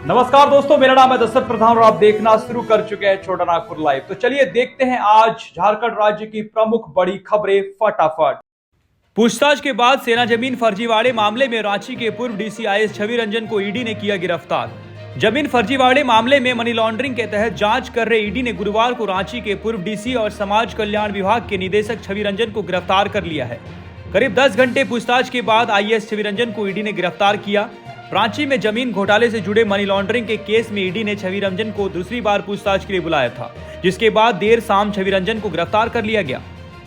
नमस्कार दोस्तों, मेरा नाम है दशरथ प्रधान और आप देखना शुरू कर चुके हैं छोटा नागपुर लाइव। तो चलिए देखते हैं आज झारखंड राज्य की प्रमुख बड़ी खबरें फटाफट। पूछताछ के बाद सेना जमीन फर्जीवाड़े मामले में रांची के पूर्व डीसी आईएएस छवि रंजन को ईडी ने किया गिरफ्तार। जमीन फर्जीवाड़े मामले में मनी लॉन्ड्रिंग के तहत जांच कर रहे ईडी ने गुरुवार को रांची के पूर्व डीसी और समाज कल्याण विभाग के निदेशक छवि रंजन को गिरफ्तार कर लिया है। करीब 10 घंटे पूछताछ के बाद आईएएस छवि रंजन को ईडी ने गिरफ्तार किया। रांची में जमीन घोटाले से जुड़े मनी लॉन्ड्रिंग के केस में ईडी ने छवि रंजन को दूसरी बार पूछताछ के लिए बुलाया था, जिसके बाद देर शाम छवि रंजन को गिरफ्तार कर लिया गया।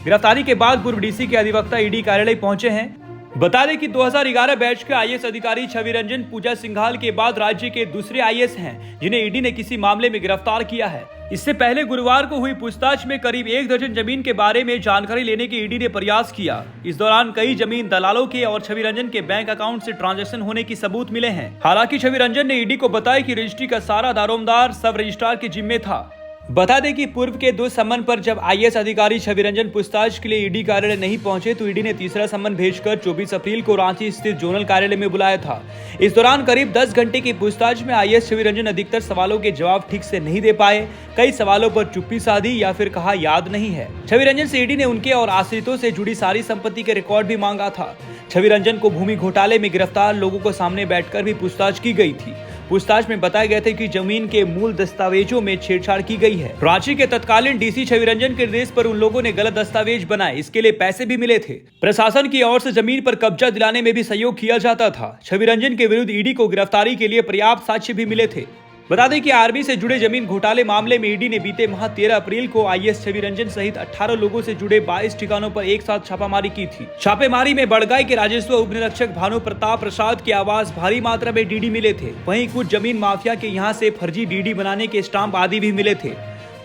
गिरफ्तारी के बाद पूर्व डीसी के अधिवक्ता ईडी कार्यालय पहुंचे हैं। बता दें कि 2011 बैच के आईएएस अधिकारी छवि रंजन पूजा सिंघाल के बाद राज्य के दूसरे आईएएस हैं जिन्हें ईडी ने किसी मामले में गिरफ्तार किया है। इससे पहले गुरुवार को हुई पूछताछ में करीब 1 दर्जन जमीन के बारे में जानकारी लेने के ईडी ने प्रयास किया। इस दौरान कई जमीन दलालों के और छवि रंजन के बैंक अकाउंट से ट्रांजैक्शन होने की सबूत मिले हैं। हालांकि छवि रंजन ने ईडी को बताया कि रजिस्ट्री का सारा दारोमदार सब रजिस्ट्रार के जिम्मे था। बता दें कि पूर्व के 2 सम्मन पर जब आईएएस अधिकारी छवि रंजन पूछताछ के लिए ईडी कार्यालय नहीं पहुंचे तो ईडी ने तीसरा सम्मन भेजकर 24 अप्रैल को रांची स्थित जोनल कार्यालय में बुलाया था। इस दौरान करीब 10 घंटे की पूछताछ में आईएएस छवि रंजन अधिकतर सवालों के जवाब ठीक से नहीं दे पाए। कई सवालों पर चुप्पी साधी या फिर कहा याद नहीं है। छवि रंजन से ईडी ने उनके और आश्रितों से जुड़ी सारी संपत्ति के रिकॉर्ड भी मांगा था। छवि रंजन को भूमि घोटाले में गिरफ्तार लोगों को सामने बैठकर भी पूछताछ की गई थी। पूछताछ में बताया गया था कि जमीन के मूल दस्तावेजों में छेड़छाड़ की गई है। रांची के तत्कालीन डीसी छवि रंजन के निर्देश पर उन लोगों ने गलत दस्तावेज बनाए, इसके लिए पैसे भी मिले थे। प्रशासन की ओर से जमीन पर कब्जा दिलाने में भी सहयोग किया जाता था। छवि रंजन के विरुद्ध ईडी को गिरफ्तारी के लिए पर्याप्त साक्ष्य भी मिले थे। बता दें कि आर्मी से जुड़े जमीन घोटाले मामले में ईडी ने बीते माह 13 अप्रैल को आईएएस छवि रंजन सहित 18 लोगों से जुड़े 22 ठिकानों पर एक साथ छापामारी की थी। छापेमारी में बड़गाई के राजस्व उप निरीक्षक भानु प्रताप प्रसाद के आवास भारी मात्रा में डीडी मिले थे। वहीं कुछ जमीन माफिया के यहां से फर्जी डीडी बनाने के स्टाम्प आदि भी मिले थे।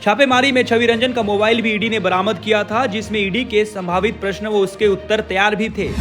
छापेमारी में छवि रंजन का मोबाइल भी ईडी ने बरामद किया था, जिसमें ईडी के संभावित प्रश्न व उसके उत्तर तैयार भी थे।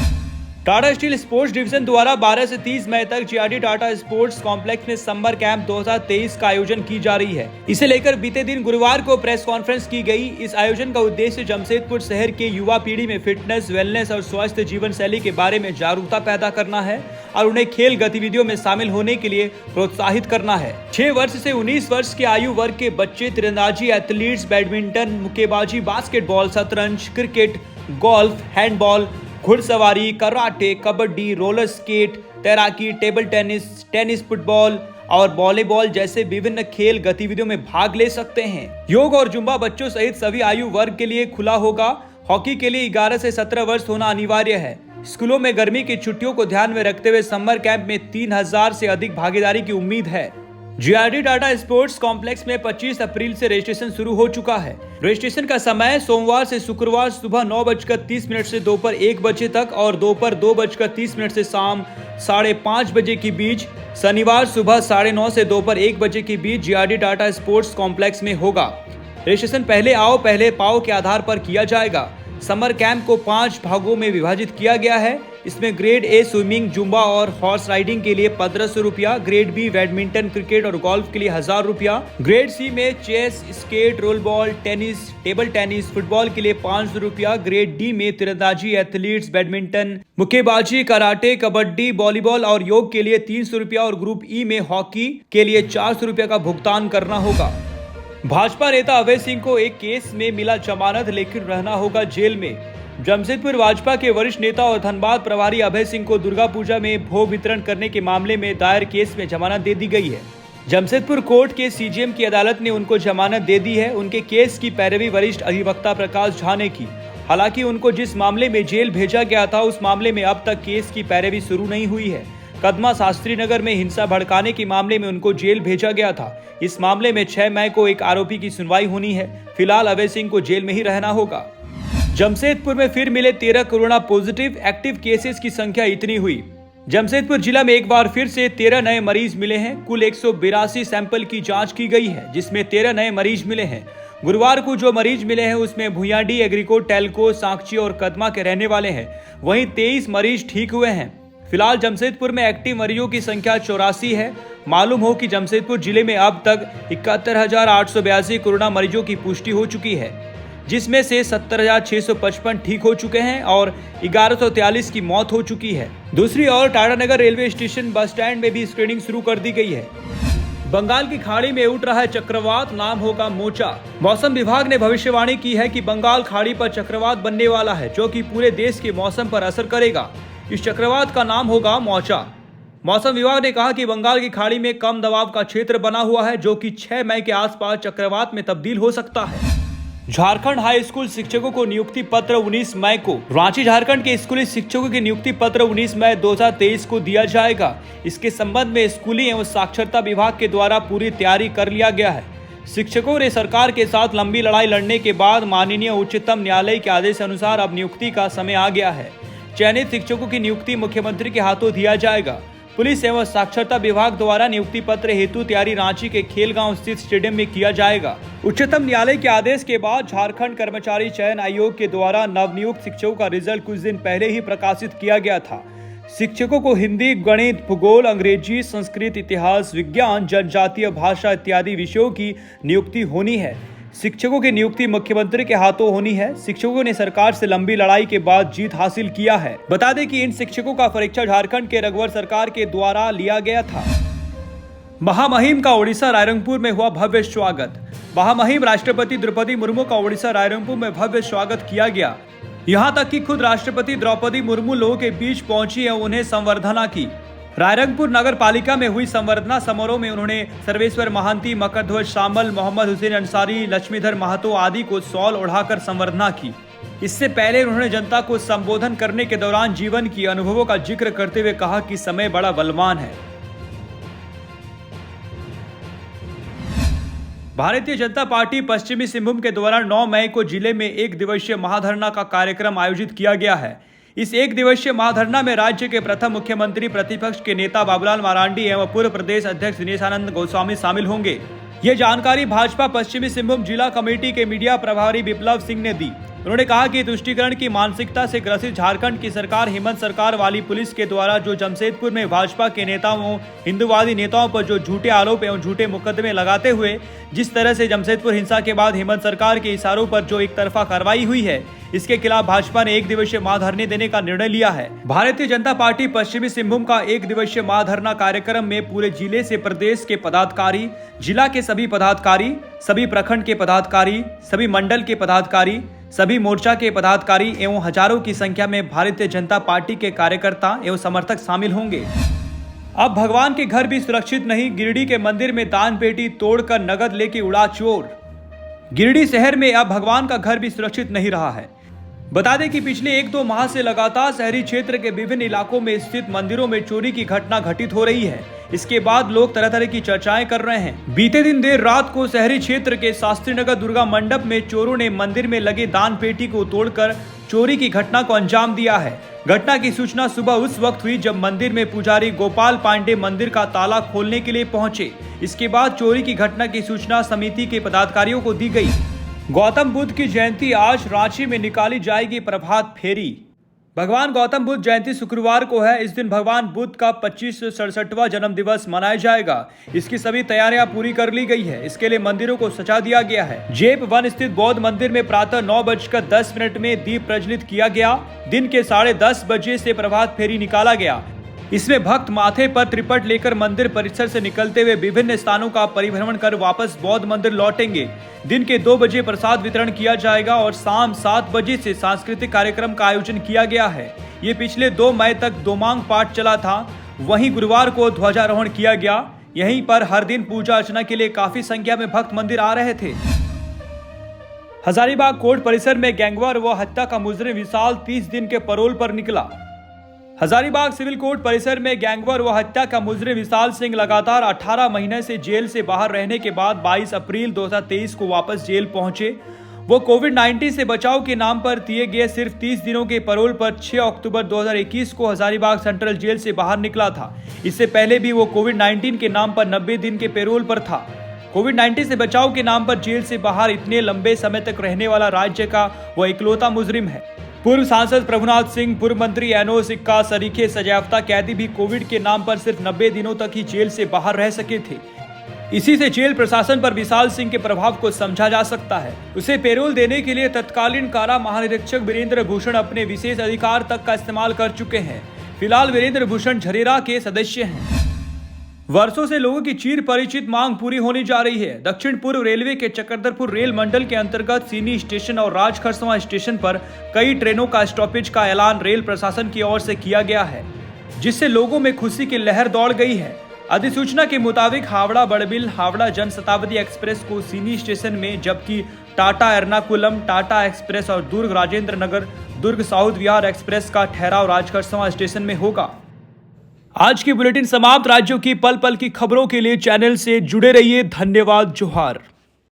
टाटा स्टील स्पोर्ट्स डिवीजन द्वारा 12 से 30 मई तक जीआरडी टाटा स्पोर्ट्स कॉम्प्लेक्स में समर कैंप 2023 का आयोजन की जा रही है। इसे लेकर बीते दिन गुरुवार को प्रेस कॉन्फ्रेंस की गई। इस आयोजन का उद्देश्य जमशेदपुर शहर के युवा पीढ़ी में फिटनेस, वेलनेस और स्वस्थ जीवन शैली के बारे में जागरूकता पैदा करना है और उन्हें खेल गतिविधियों में शामिल होने के लिए प्रोत्साहित करना है। 6 वर्ष से 19 वर्ष के आयु वर्ग के बच्चे तीरंदाजी, एथलीट्स, बैडमिंटन, मुक्केबाजी, बास्केटबॉल, शतरंज, क्रिकेट, गोल्फ, हैंडबॉल, घुड़सवारी, कराटे, कबड्डी, रोलर स्केट, तैराकी, टेबल टेनिस, टेनिस, फुटबॉल और वॉलीबॉल जैसे विभिन्न खेल गतिविधियों में भाग ले सकते हैं। योग और जुम्बा बच्चों सहित सभी आयु वर्ग के लिए खुला होगा। हॉकी के लिए 11 से 17 वर्ष होना अनिवार्य है। स्कूलों में गर्मी की छुट्टियों को ध्यान में रखते हुए समर कैंप में 3000 से अधिक भागीदारी की उम्मीद है। जीआरडी टाटा स्पोर्ट्स कॉम्प्लेक्स में 25 अप्रैल से रजिस्ट्रेशन शुरू हो चुका है। रजिस्ट्रेशन का समय सोमवार से शुक्रवार सुबह 9:30 से दोपहर 1 बजे तक और दोपहर 2:30 से शाम 5:30 बजे के बीच, शनिवार सुबह 9:30 से दोपहर 1 बजे के बीच जीआरडी टाटा स्पोर्ट्स कॉम्प्लेक्स में होगा। रजिस्ट्रेशन पहले आओ पहले पाओ के आधार पर किया जाएगा। समर कैंप को 5 भागों में विभाजित किया गया है। इसमें ग्रेड ए स्विमिंग, जुम्बा और हॉर्स राइडिंग के लिए 1500 रुपया, ग्रेड बी बैडमिंटन, क्रिकेट और गोल्फ के लिए 1000 रुपया, ग्रेड सी में chess, skate, roll ball, tennis, table tennis, football के लिए 500 रुपया, ग्रेड डी में तीरंदाजी, एथलीट्स, बैडमिंटन, मुक्केबाजी, कराटे, कबड्डी, वॉलीबॉल और योग के लिए 300 रुपया और ग्रुप ई में हॉकी के लिए 400 रुपया का भुगतान करना होगा। भाजपा नेता अभय सिंह को एक केस में मिला जमानत, लेकिन रहना होगा जेल में। जमशेदपुर भाजपा के वरिष्ठ नेता और धनबाद प्रभारी अभय सिंह को दुर्गा पूजा में भोग वितरण करने के मामले में दायर केस में जमानत दे दी गई है। जमशेदपुर कोर्ट के सीजेएम की अदालत ने उनको जमानत दे दी है। उनके केस की पैरवी वरिष्ठ अधिवक्ता प्रकाश झा ने की। हालांकि उनको जिस मामले में जेल भेजा गया था उस मामले में अब तक केस की पैरवी शुरू नहीं हुई है। कदमा शास्त्री नगर में हिंसा भड़काने के मामले में उनको जेल भेजा गया था। इस मामले में 6 मई को एक आरोपी की सुनवाई होनी है। फिलहाल अभय सिंह को जेल में ही रहना होगा। जमशेदपुर में फिर मिले 13 कोरोना पॉजिटिव, एक्टिव केसेस की संख्या इतनी हुई। जमशेदपुर जिला में एक बार फिर से 13 नए मरीज मिले हैं। कुल 182 सैंपल की जांच की गई है, जिसमें 13 नए मरीज मिले हैं। गुरुवार को जो मरीज मिले हैं उसमें भुयाडी, एग्रीको, टेलको, साकची और कदमा के रहने वाले हैं। वहीं 23 मरीज ठीक हुए हैं। फिलहाल जमशेदपुर में एक्टिव मरीजों की संख्या 84 है। मालूम हो कि जमशेदपुर जिले में अब तक 71,882 कोरोना मरीजों की पुष्टि हो चुकी है, जिसमें से 70,655 ठीक हो चुके हैं और 1143 की मौत हो चुकी है। दूसरी ओर Tatanagar railway station bus stand में भी स्क्रीनिंग शुरू कर दी गई है। बंगाल की खाड़ी में उठ रहा है चक्रवात, नाम होगा मोचा। मौसम विभाग ने भविष्यवाणी की है कि बंगाल खाड़ी पर चक्रवात बनने वाला है, जो कि पूरे देश के मौसम पर असर करेगा। इस चक्रवात का नाम होगा मोचा। मौसम विभाग ने कहा कि बंगाल की खाड़ी में कम दबाव का क्षेत्र बना हुआ है, जो कि 6 मई के आसपास चक्रवात में तब्दील हो सकता है। झारखंड हाई स्कूल शिक्षकों को नियुक्ति पत्र 19 मई को। रांची झारखंड के स्कूली शिक्षकों की नियुक्ति पत्र 19 मई 2023 को दिया जाएगा। इसके संबंध में स्कूली एवं साक्षरता विभाग के द्वारा पूरी तैयारी कर लिया गया है। शिक्षकों ने सरकार के साथ लंबी लड़ाई लड़ने के बाद माननीय उच्चतम न्यायालय के आदेश अनुसार अब नियुक्ति का समय आ गया है। चयनित शिक्षकों की नियुक्ति मुख्यमंत्री के हाथों दिया जाएगा। पुलिस एवं साक्षरता विभाग द्वारा नियुक्ति पत्र हेतु तैयारी रांची के खेलगांव स्थित स्टेडियम में किया जाएगा। उच्चतम न्यायालय के आदेश के बाद झारखंड कर्मचारी चयन आयोग के द्वारा नवनियुक्त शिक्षकों का रिजल्ट कुछ दिन पहले ही प्रकाशित किया गया था। शिक्षकों को हिंदी, गणित, भूगोल, अंग्रेजी, संस्कृत, इतिहास, विज्ञान, जनजातीय भाषा इत्यादि विषयों की नियुक्ति होनी है। शिक्षकों की नियुक्ति मुख्यमंत्री के हाथों होनी है। शिक्षकों ने सरकार से लंबी लड़ाई के बाद जीत हासिल किया है। बता दें कि इन शिक्षकों का परीक्षा झारखंड के रघुवर सरकार के द्वारा लिया गया था। महामहिम का ओडिशा रायरंगपुर में हुआ भव्य स्वागत। महामहिम राष्ट्रपति द्रौपदी मुर्मू का ओडिशा रायरंगपुर में भव्य स्वागत किया गया। यहाँ तक कि खुद राष्ट्रपति द्रौपदी मुर्मू लोगों के बीच पहुंची और उन्हें संवर्धना की। रायरंगपुर नगर पालिका में हुई संवर्धना समारोह में उन्होंने सर्वेश्वर महांती, मकरध्वज शामल, मोहम्मद हुसैन अंसारी, लक्ष्मीधर महतो आदि को शॉल ओढ़ाकर संवर्धना की। इससे पहले उन्होंने जनता को संबोधन करने के दौरान जीवन की अनुभवों का जिक्र करते हुए कहा कि समय बड़ा बलवान है। भारतीय जनता पार्टी पश्चिमी सिंहभूम के द्वारा 9 मई को जिले में 1 दिवसीय महाधरना का कार्यक्रम आयोजित किया गया है। इस 1 दिवसीय महाधरना में राज्य के प्रथम मुख्यमंत्री, प्रतिपक्ष के नेता बाबूलाल मरांडी एवं पूर्व प्रदेश अध्यक्ष दिनेशानंद गोस्वामी शामिल होंगे। ये जानकारी भाजपा पश्चिमी सिंहभूम जिला कमेटी के मीडिया प्रभारी विप्लव सिंह ने दी। उन्होंने कहा कि तुष्टीकरण की मानसिकता से ग्रसित झारखंड की सरकार हेमंत सरकार वाली पुलिस के द्वारा जो जमशेदपुर में भाजपा के नेताओं, हिंदूवादी नेताओं पर जो झूठे आरोप एवं झूठे मुकदमे लगाते हुए जिस तरह से जमशेदपुर हिंसा के बाद हेमंत सरकार के इशारों पर जो एक तरफा कार्रवाई हुई है, इसके खिलाफ भाजपा ने 1 दिवसीय महाधरने देने का निर्णय लिया है। भारतीय जनता पार्टी पश्चिमी सिंहभूम का 1 दिवसीय महाधरना कार्यक्रम में पूरे जिले से प्रदेश के पदाधिकारी, जिला के सभी पदाधिकारी, सभी प्रखंड के पदाधिकारी, सभी मंडल के पदाधिकारी, सभी मोर्चा के पदाधिकारी एवं हजारों की संख्या में भारतीय जनता पार्टी के कार्यकर्ता एवं समर्थक शामिल होंगे। अब भगवान के घर भी सुरक्षित नहीं, गिरिडीह के मंदिर में दान पेटी तोड़कर नगद लेके उड़ा चोर। गिरिडीह शहर में अब भगवान का घर भी सुरक्षित नहीं रहा है। बता दें कि पिछले 1-2 माह से लगातार शहरी क्षेत्र के विभिन्न इलाकों में स्थित मंदिरों में चोरी की घटना घटित हो रही है। इसके बाद लोग तरह तरह की चर्चाएं कर रहे हैं। बीते दिन देर रात को शहरी क्षेत्र के शास्त्रीनगर दुर्गा मंडप में चोरों ने मंदिर में लगे दान पेटी को तोड़कर चोरी की घटना को अंजाम दिया है। घटना की सूचना सुबह उस वक्त हुई जब मंदिर में पुजारी गोपाल पांडे मंदिर का ताला खोलने के लिए पहुंचे। इसके बाद चोरी की घटना की सूचना समिति के पदाधिकारियों को दी गई। गौतम बुद्ध की जयंती आज रांची में निकाली जाएगी प्रभात फेरी। भगवान गौतम बुद्ध जयंती शुक्रवार को है। इस दिन भगवान बुद्ध का 2567वां जन्म दिवस मनाया जाएगा। इसकी सभी तैयारियां पूरी कर ली गई है। इसके लिए मंदिरों को सजा दिया गया है। जेप 1 स्थित बौद्ध मंदिर में प्रातः 9:10 में दीप प्रज्वलित किया गया। दिन के 10:30 बजे से प्रभात फेरी निकाला गया। इसमें भक्त माथे पर त्रिपट लेकर मंदिर परिसर से निकलते हुए विभिन्न स्थानों का परिभ्रमण कर वापस बौद्ध मंदिर लौटेंगे। दिन के 2 बजे प्रसाद वितरण किया जाएगा और शाम 7 बजे से सांस्कृतिक कार्यक्रम का आयोजन किया गया है। ये पिछले 2 मई तक दोमांग पाठ चला था। वहीं गुरुवार को ध्वजारोहण किया गया। यहीं पर हर दिन पूजा अर्चना के लिए काफी संख्या में भक्त मंदिर आ रहे थे। हजारीबाग कोर्ट परिसर में गैंगवार व हत्या का मुजरिम विशाल 30 दिन के पैरोल पर निकला। हजारीबाग सिविल कोर्ट परिसर में गैंगवार व हत्या का मुजरिम विशाल सिंह लगातार 18 महीने से जेल से बाहर रहने के बाद 22 अप्रैल 2023 को वापस जेल पहुंचे। वो कोविड-19 से बचाव के नाम पर दिए गए सिर्फ 30 दिनों के पैरोल पर 6 अक्टूबर 2021 को हजारीबाग सेंट्रल जेल से बाहर निकला था। इससे पहले भी वो कोविड-19 के नाम पर 90 दिन के पैरोल पर था। कोविड-19 से बचाव के नाम पर जेल से बाहर इतने लंबे समय तक रहने वाला राज्य का वो इकलौता मुजरिम है। पूर्व सांसद प्रभुनाथ सिंह, पूर्व मंत्री एनोस सिक्का सरीखे सजायाफ्ता कैदी भी कोविड के नाम पर सिर्फ 90 दिनों तक ही जेल से बाहर रह सके थे। इसी से जेल प्रशासन पर विशाल सिंह के प्रभाव को समझा जा सकता है। उसे पैरोल देने के लिए तत्कालीन कारा महानिरीक्षक वीरेंद्र भूषण अपने विशेष अधिकार तक का इस्तेमाल कर चुके हैं। फिलहाल वीरेंद्र भूषण झरेरा के सदस्य हैं। वर्षों से लोगों की चिर परिचित मांग पूरी होने जा रही है। दक्षिण पूर्व रेलवे के चक्रधरपुर रेल मंडल के अंतर्गत सीनी स्टेशन और राजखरसवां स्टेशन पर कई ट्रेनों का स्टॉपेज का ऐलान रेल प्रशासन की ओर से किया गया है, जिससे लोगों में खुशी की लहर दौड़ गई है। अधिसूचना के मुताबिक हावड़ा बड़बिल हावड़ा जन शताब्दी एक्सप्रेस को सीनी स्टेशन में, जबकि टाटा एर्नाकुलम टाटा एक्सप्रेस और दुर्ग राजेंद्र नगर दुर्ग साउथ विहार एक्सप्रेस का ठहराव राजखरसवां स्टेशन में होगा। आज की बुलेटिन समाप्त। राज्यों की पल पल की खबरों के लिए चैनल से जुड़े रहिए। धन्यवाद। जोहार।